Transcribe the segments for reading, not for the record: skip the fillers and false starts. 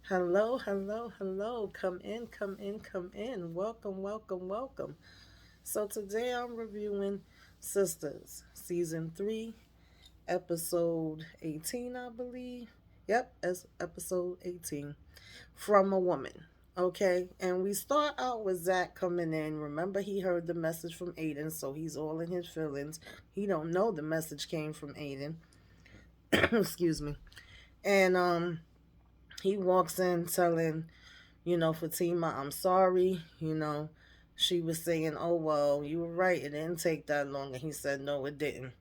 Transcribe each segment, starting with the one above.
Hello, hello, hello. Come in, come in, come in. Welcome, welcome, welcome. So today I'm reviewing Sistas, Season 3, Episode 18, I believe. Yep, as episode 18. From a woman. Okay, and we start out with Zach coming in. Remember, he heard the message from Aiden, so he's all in his feelings. He don't know the message came from Aiden. Excuse me. And he walks in telling Fatima, I'm sorry. She was saying, oh, well, you were right. It didn't take that long. And he said, no, it didn't.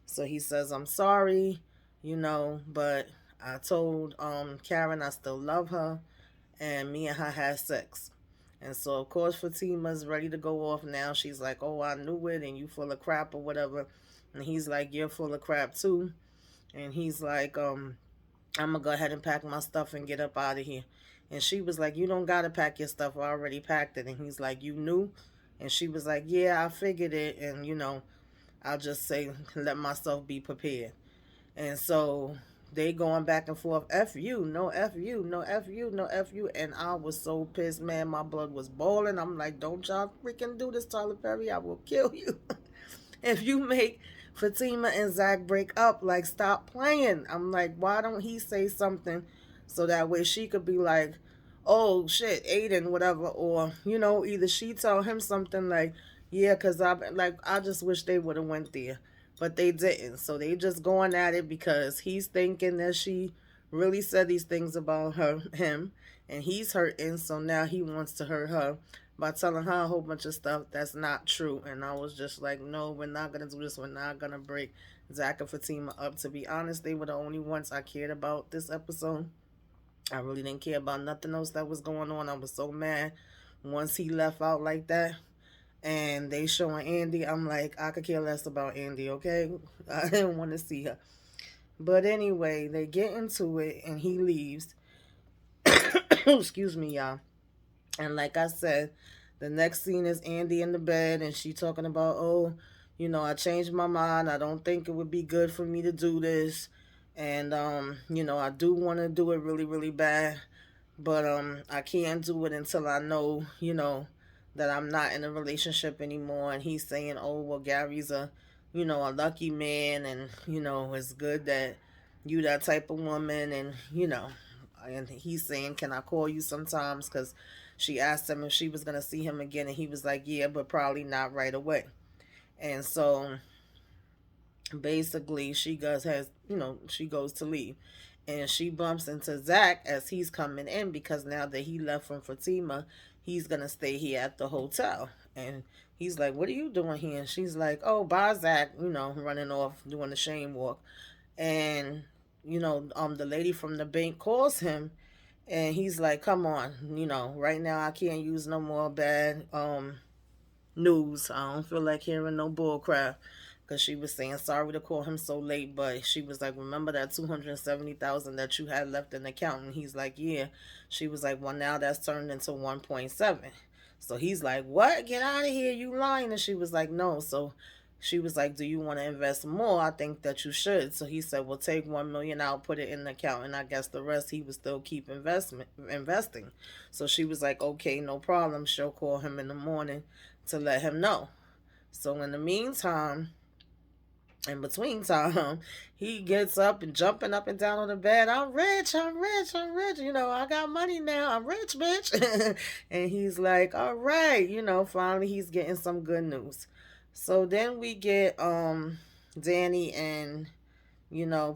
So he says, I'm sorry, but I told Karen I still love her and me and her had sex. And so, of course, Fatima's ready to go off now. She's like, oh, I knew it and you full of crap or whatever. And he's like, you're full of crap too. And he's like, I'm gonna go ahead and pack my stuff and get up out of here. And she was like, you don't gotta pack your stuff. I already packed it. And he's like, you knew? And she was like, yeah, I figured it. And, I'll just say, let myself be prepared. And so they going back and forth, F you, no F you, no F you, no F you. And I was so pissed, man. My blood was boiling. I'm like, don't y'all freaking do this, Tyler Perry. I will kill you. If you make Fatima and Zach break up, like, stop playing. I'm like, why don't he say something so that way she could be like, oh shit, Aiden, whatever, or either she tell him something like, yeah, cause I just wish they would have went there, but they didn't. So they just going at it because he's thinking that she really said these things about him, and he's hurting. So now he wants to hurt her by telling her a whole bunch of stuff that's not true. And I was just like, no, we're not gonna do this. We're not gonna break Zach and Fatima up. To be honest, they were the only ones I cared about this episode. I really didn't care about nothing else that was going on. I was so mad once he left out like that. And they showing Andy. I'm like, I could care less about Andy, okay? I didn't want to see her. But anyway, they get into it and he leaves. Excuse me, y'all. And like I said, the next scene is Andy in the bed and she talking about, oh, I changed my mind. I don't think it would be good for me to do this. And I do want to do it really, really bad, but I can't do it until I know, that I'm not in a relationship anymore. And he's saying, oh, well, Gary's a lucky man, and it's good that you that type of woman, and he's saying, can I call you sometimes? Because she asked him if she was gonna see him again, and he was like, yeah, but probably not right away. And so basically she goes to leave, and she bumps into Zach as he's coming in, because now that he left from Fatima, he's gonna stay here at the hotel. And he's like, what are you doing here? And she's like, oh, bye, Zach, running off doing the shame walk. And the lady from the bank calls him, and he's like, come on, right now I can't use no more bad news. I don't feel like hearing no bull crap. Because she was saying sorry to call him so late, but she was like, remember that 270,000 that you had left in the account? And he's like, yeah. She was like, well, now that's turned into 1.7. So he's like, what? Get out of here, you lying. And she was like, no. So she was like, do you want to invest more? I think that you should. So he said, well, take 1 million out, put it in the account, and I guess the rest he would still keep investing. So she was like, okay, no problem. She'll call him in the morning to let him know. So in the meantime, in between time, he gets up and jumping up and down on the bed. I'm rich, I'm rich, I'm rich. I got money now. I'm rich, bitch. And he's like, all right, finally he's getting some good news. So then we get Danny and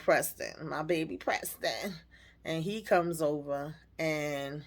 Preston, my baby Preston. And he comes over, and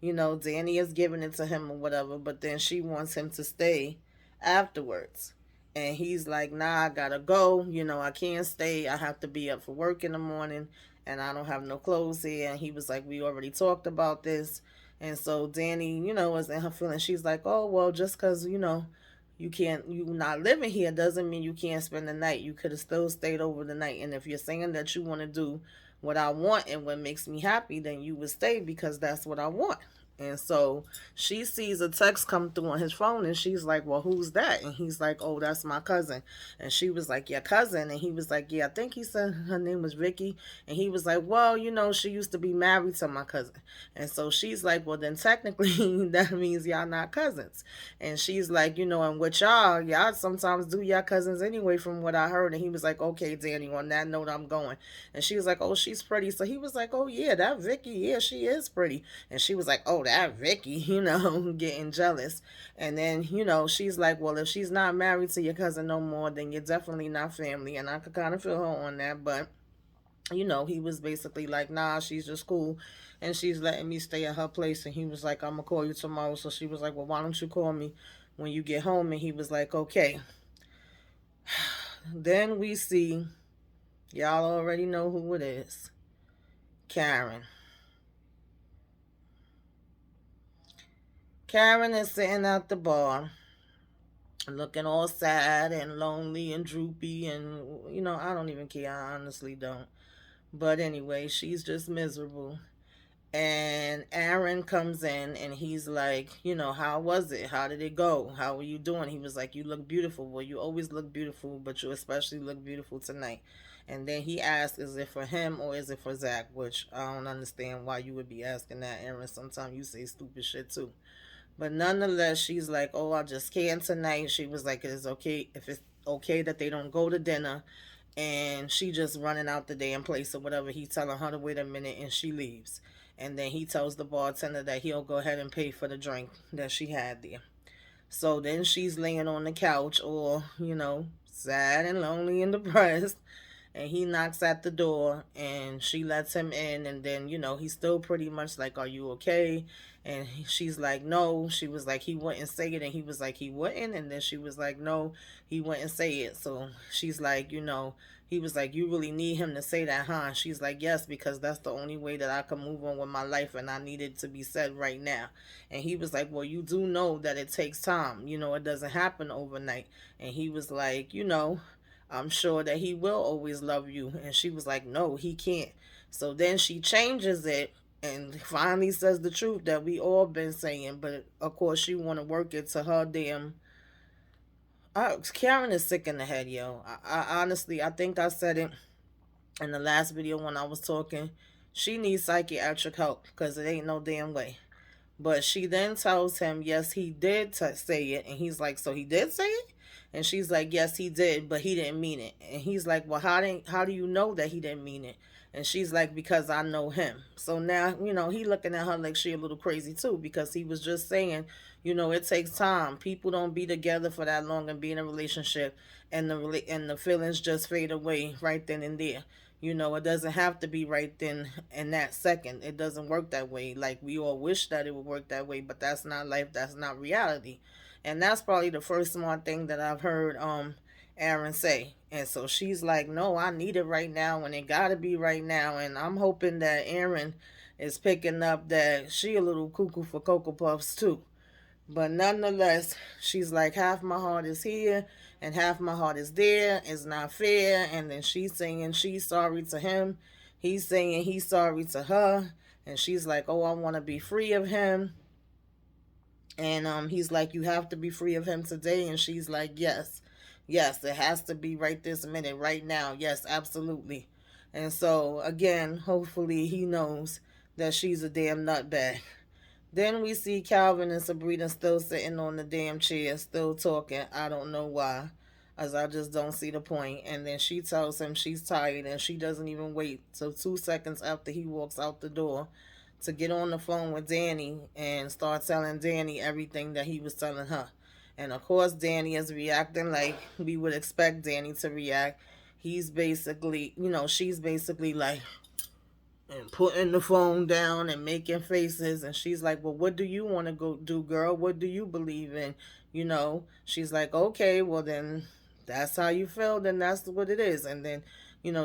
Danny is giving it to him or whatever, but then she wants him to stay afterwards. And he's like, nah, I gotta go. I can't stay. I have to be up for work in the morning, and I don't have no clothes here. And he was like, we already talked about this. And so Danny, was in her feelings. She's like, oh, well, just because, you not living here doesn't mean you can't spend the night. You could have still stayed over the night. And if you're saying that you want to do what I want and what makes me happy, then you would stay because that's what I want. And so she sees a text come through on his phone, and she's like, well, who's that? And he's like, oh, that's my cousin. And she was like, your cousin? And he was like, yeah, I think he said her name was Vicky. And he was like, well, she used to be married to my cousin. And so she's like, well, then technically that means y'all not cousins. And she's like, and with y'all sometimes do y'all cousins anyway, from what I heard. And he was like, okay, Danny, on that note, I'm going. And she was like, oh, she's pretty. So he was like, oh, yeah, that Vicky, yeah, she is pretty. And she was like, oh, that Vicky, getting jealous. And then, she's like, well, if she's not married to your cousin no more, then you're definitely not family. And I could kind of feel her on that. But, he was basically like, nah, she's just cool. And she's letting me stay at her place. And he was like, I'm going to call you tomorrow. So she was like, well, why don't you call me when you get home? And he was like, okay. Then we see, y'all already know who it is, Karen. Karen is sitting at the bar, looking all sad and lonely and droopy, and I don't even care. I honestly don't. But anyway, she's just miserable. And Aaron comes in and he's like, how was it? How did it go? How are you doing? He was like, you look beautiful. Well, you always look beautiful, but you especially look beautiful tonight. And then he asked, is it for him or is it for Zach? Which I don't understand why you would be asking that, Aaron. Sometimes you say stupid shit too. But nonetheless, she's like, oh, I just can't tonight. She was like, it's okay if it's okay that they don't go to dinner. And she just running out the damn place or whatever. He telling her to wait a minute and she leaves. And then he tells the bartender that he'll go ahead and pay for the drink that she had there. So then she's laying on the couch, or, sad and lonely and depressed. And he knocks at the door and she lets him in. And then, he's still pretty much like, are you okay? And she's like, no. She was like, he wouldn't say it. And he was like, he wouldn't. And then she was like, no, he wouldn't say it. So she's like, he was like, you really need him to say that, huh? She's like, yes, because that's the only way that I can move on with my life, and I need it to be said right now. And he was like, well, you do know that it takes time. It doesn't happen overnight. And he was like, I'm sure that he will always love you. And she was like, no, he can't. So then she changes it and finally says the truth that we all been saying. But of course, she want to work it to her damn. Karen is sick in the head, yo. I honestly, I think I said it in the last video when I was talking. She needs psychiatric help because it ain't no damn way. But she then tells him, yes, he did say it. And he's like, so he did say it? And she's like, yes, he did, but he didn't mean it. And he's like, well, how do you know that he didn't mean it? And she's like, because I know him. So now, he looking at her like she a little crazy too, because he was just saying, it takes time. People don't be together for that long and be in a relationship, and the feelings just fade away right then and there. It doesn't have to be right then and that second. It doesn't work that way. Like, we all wish that it would work that way, but that's not life. That's not reality. And that's probably the first smart thing that I've heard Aaron say. And so she's like, no, I need it right now, and it gotta be right now. And I'm hoping that Aaron is picking up that she a little cuckoo for Cocoa Puffs too. But nonetheless, she's like, half my heart is here and half my heart is there. It's not fair. And then she's saying she's sorry to him. He's saying he's sorry to her. And she's like, oh, I want to be free of him. And he's like, you have to be free of him today. And she's like, yes. Yes, it has to be right this minute, right now. Yes, absolutely. And so, again, hopefully he knows that she's a damn nutbag. Then we see Calvin and Sabrina still sitting on the damn chair, still talking. I don't know why, as I just don't see the point. And then she tells him she's tired, and she doesn't even wait till 2 seconds after he walks out the door to get on the phone with Danny and start telling Danny everything that he was telling her. And of course, Danny is reacting like we would expect Danny to react. He's basically, she's basically like, and putting the phone down and making faces. And she's like, well, what do you want to go do, girl? What do you believe in? She's like, okay, well, then that's how you feel, then that's what it is. And then,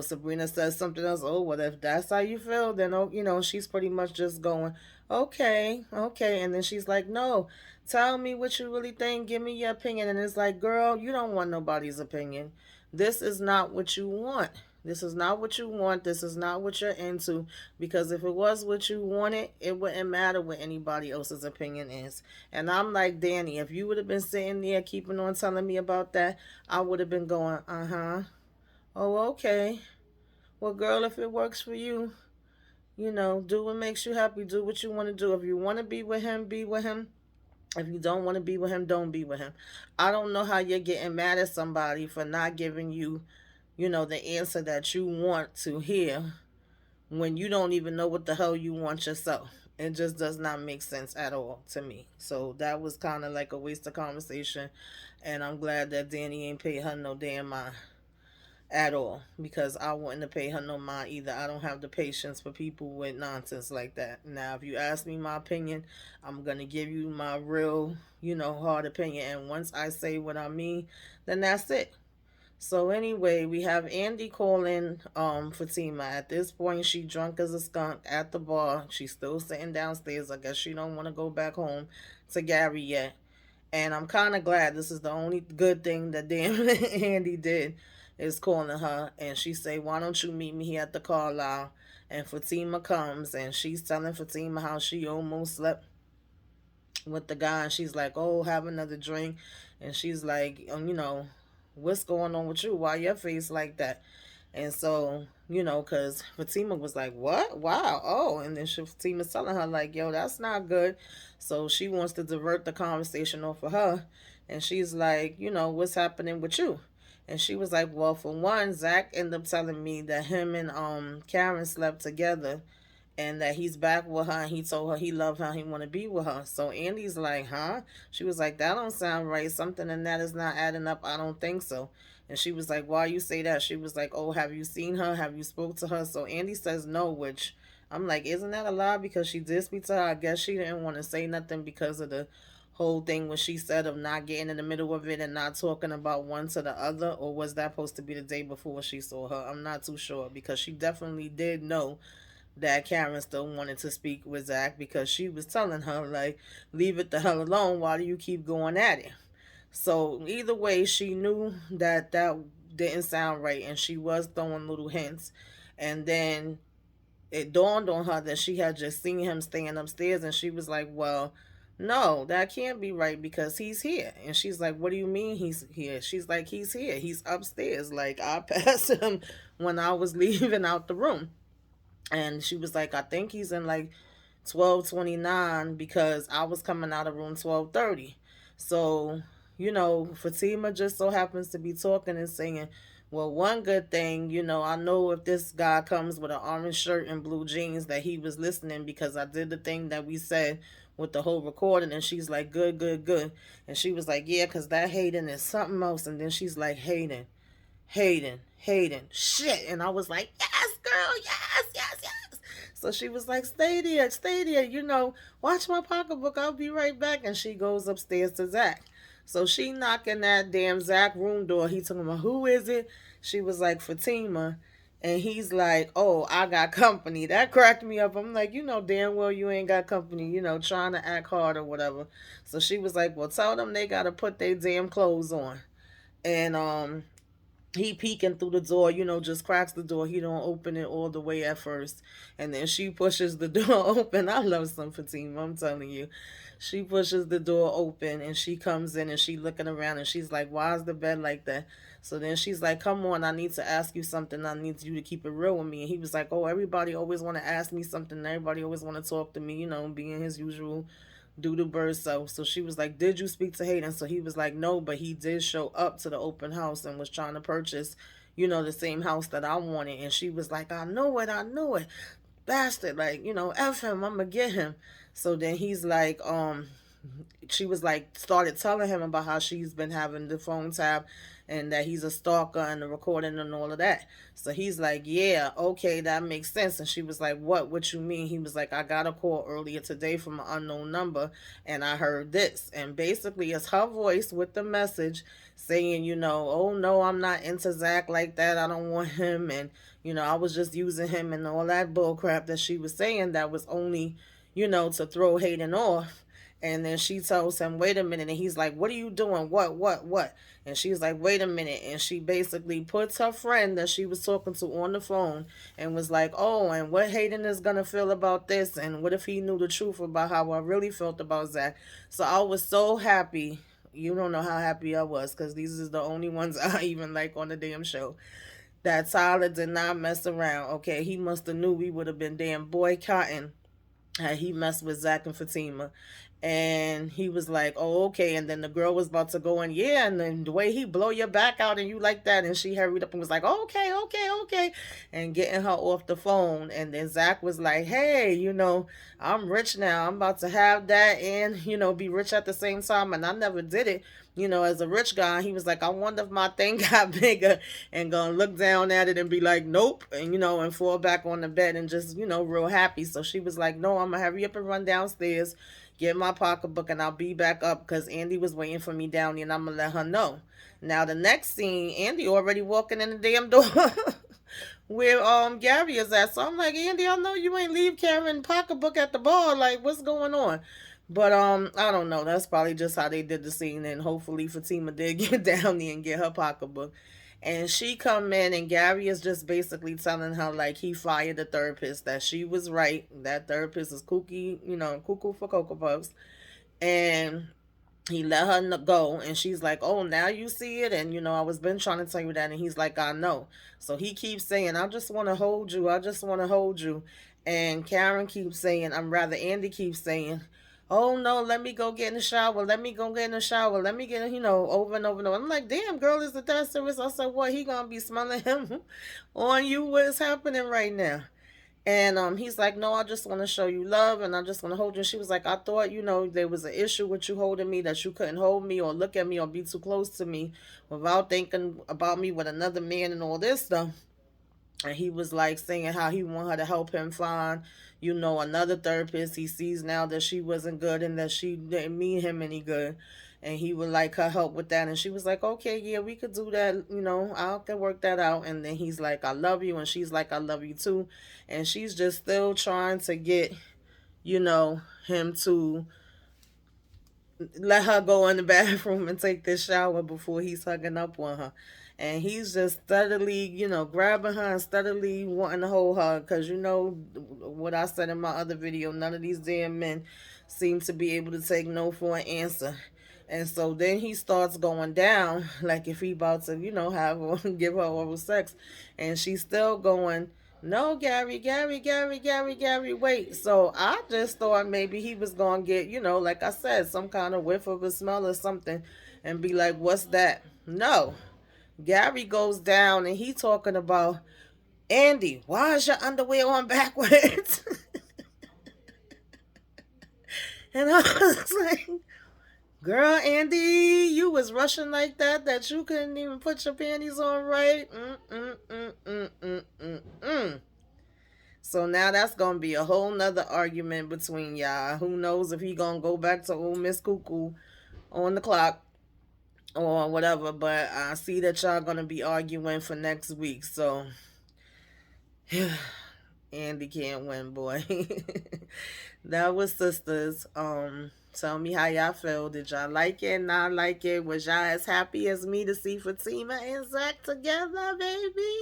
Sabrina says something else. Oh, well, if that's how you feel, then, oh, she's pretty much just going, okay, okay. And then she's like, no, tell me what you really think. Give me your opinion. And it's like, girl, you don't want nobody's opinion. This is not what you want. This is not what you want. This is not what you're into. Because if it was what you wanted, it wouldn't matter what anybody else's opinion is. And I'm like, Danny, if you would have been sitting there keeping on telling me about that, I would have been going, uh huh. Oh, okay. Well, girl, if it works for you, do what makes you happy. Do what you want to do. If you want to be with him, be with him. If you don't want to be with him, don't be with him. I don't know how you're getting mad at somebody for not giving you, the answer that you want to hear when you don't even know what the hell you want yourself. It just does not make sense at all to me. So that was kind of like a waste of conversation. And I'm glad that Danny ain't paid her no damn mind at all, because I wouldn't have paid her no mind either. I don't have the patience for people with nonsense like that. Now, if you ask me my opinion, I'm going to give you my real, hard opinion. And once I say what I mean, then that's it. So anyway, we have Andy calling Fatima. At this point, she drunk as a skunk at the bar. She's still sitting downstairs. I guess she don't want to go back home to Gary yet. And I'm kind of glad. This is the only good thing that damn Andy did, is calling her. And she say, why don't you meet me here at the Carlisle? And Fatima comes, and she's telling Fatima how she almost slept with the guy. And she's like, oh, have another drink. And she's like, what's going on with you? Why your face like that? And so, because Fatima was like, what? Wow. Oh. And then Fatima's telling her, like, yo, that's not good. So she wants to divert the conversation off of her. And she's like, what's happening with you? And she was like, well, for one, Zach ended up telling me that him and Karen slept together, and that he's back with her, and he told her he loved her, he want to be with her. So Andy's like, huh? She was like, that don't sound right. Something in that is not adding up. I don't think so. And she was like, why you say that? She was like, oh, have you seen her? Have you spoke to her? So Andy says no, which I'm like, isn't that a lie? Because she did speak to her. I guess she didn't want to say nothing because of the whole thing when she said of not getting in the middle of it and not talking about one to the other. Or was that supposed to be the day before she saw her? I'm not too sure, because she definitely did know that Karen still wanted to speak with Zach, because she was telling her, like, leave it the hell alone. Why do you keep going at it? So either way, she knew that that didn't sound right, and she was throwing little hints. And then it dawned on her that she had just seen him staying upstairs, and she was like, well, no, that can't be right, because he's here. And she's like, what do you mean he's here? She's like, he's here. He's upstairs. Like, I passed him when I was leaving out the room. And she was like, I think he's in like 1229, because I was coming out of room 1230. So, Fatima just so happens to be talking and saying, well, one good thing, I know if this guy comes with an orange shirt and blue jeans that he was listening, because I did the thing that we said with the whole recording. And she's like, good, good, good. And she was like, yeah, because that Hayden is something else. And then she's like, Hayden, Hayden, Hayden, shit. And I was like, yes, girl, yes, yes, yes. So she was like, stay there, watch my pocketbook. I'll be right back. And she goes upstairs to Zach. So she knocking that damn Zach room door. He talking about, who is it? She was like, Fatima. And he's like, oh, I got company. That cracked me up. I'm like, damn well you ain't got company, trying to act hard or whatever. So she was like, well, tell them they got to put their damn clothes on. And he peeking through the door, just cracks the door. He don't open it all the way at first. And then she pushes the door open. I love some Fatima, I'm telling you. She pushes the door open, and she comes in, and she looking around, and she's like, why is the bed like that? So then she's like, come on, I need to ask you something. I need you to keep it real with me. And he was like, oh, everybody always want to ask me something. Everybody always want to talk to me, being his usual do the bird. So she was like, did you speak to Hayden? So he was like, no, but he did show up to the open house and was trying to purchase, the same house that I wanted. And she was like, I knew it, bastard, like, F him, I'm gonna get him. So then he's like, she was like, started telling him about how she's been having the phone tab, and that he's a stalker, and the recording and all of that. So he's like, yeah, okay, that makes sense. And she was like, what you mean? He was like, I got a call earlier today from an unknown number, and I heard this. And basically it's her voice with the message saying, oh no, I'm not into Zach like that, I don't want him, and I was just using him, and all that bull crap that she was saying, that was only, to throw Hayden off. And then she tells him, wait a minute. And he's like, what are you doing? What? And she's like, wait a minute. And she basically puts her friend that she was talking to on the phone and was like, oh, and what Hayden is going to feel about this? And what if he knew the truth about how I really felt about Zach? So I was so happy. You don't know how happy I was because these is the only ones I even like on the damn show. That Tyler did not mess around. Okay, he must have knew we would have been damn boycotting had he messed with Zach and Fatima. And he was like, oh, okay. And then the girl was about to go in, yeah. And then the way he blow your back out and you like that. And she hurried up and was like, okay. And getting her off the phone. And then Zach was like, hey, I'm rich now. I'm about to have that and, be rich at the same time. And I never did it. As a rich guy, he was like, I wonder if my thing got bigger, and gonna look down at it and be like, nope, and and fall back on the bed and just, real happy. So she was like, no, I'm gonna hurry up and run downstairs, get my pocketbook, and I'll be back up because Andy was waiting for me down there, and I'm gonna let her know. Now the next scene, Andy already walking in the damn door where Gary is at. So I'm like, Andy, I know you ain't leave Karen pocketbook at the bar. Like, what's going on? But I don't know. That's probably just how they did the scene, and hopefully Fatima did get down there and get her pocketbook. And she come in, and Gary is just basically telling her like he fired the therapist, that she was right. That therapist is kooky, cuckoo for Cocoa Puffs, and he let her go. And she's like, oh, now you see it. And I was been trying to tell you that. And he's like, I know. So he keeps saying, I just want to hold you, I just want to hold you. And Karen keeps saying, I'm rather Andy keeps saying, oh no, let me go get in the shower, let me go get in the shower, let me get, over and over and over. I'm like, damn, girl, is it that serious? I said, what, he gonna be smelling him on you? What is happening right now? And he's like, no, I just want to show you love, and I just want to hold you. And she was like, I thought, there was an issue with you holding me, that you couldn't hold me or look at me or be too close to me without thinking about me with another man and all this stuff. And he was like saying how he want her to help him find, another therapist. He sees now that she wasn't good and that she didn't mean him any good. And he would like her help with that. And she was like, okay, yeah, we could do that. I can work that out. And then he's like, I love you. And she's like, I love you too. And she's just still trying to get, him to let her go in the bathroom and take this shower before he's hugging up on her. And he's just steadily, grabbing her and steadily wanting to hold her. Because, what I said in my other video, none of these damn men seem to be able to take no for an answer. And so then he starts going down, like if he about to, have or give her oral sex. And she's still going, no, Gary, wait. So I just thought maybe he was going to get, like I said, some kind of whiff of a smell or something and be like, what's that? No. Gary goes down and he talking about, Andy, why is your underwear on backwards? And I was like, girl, Andy, you was rushing like that you couldn't even put your panties on right. So now that's gonna be a whole nother argument between y'all. Who knows if he gonna go back to old Miss Cuckoo on the clock or whatever. But I see that y'all gonna be arguing for next week. So Andy can't win, boy. That was Sistas. Tell me how y'all feel. Did y'all like it? Not like it? Was y'all as happy as me to see Fatima and Zach together, baby?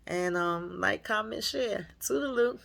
And like, comment, share. Toodaloo.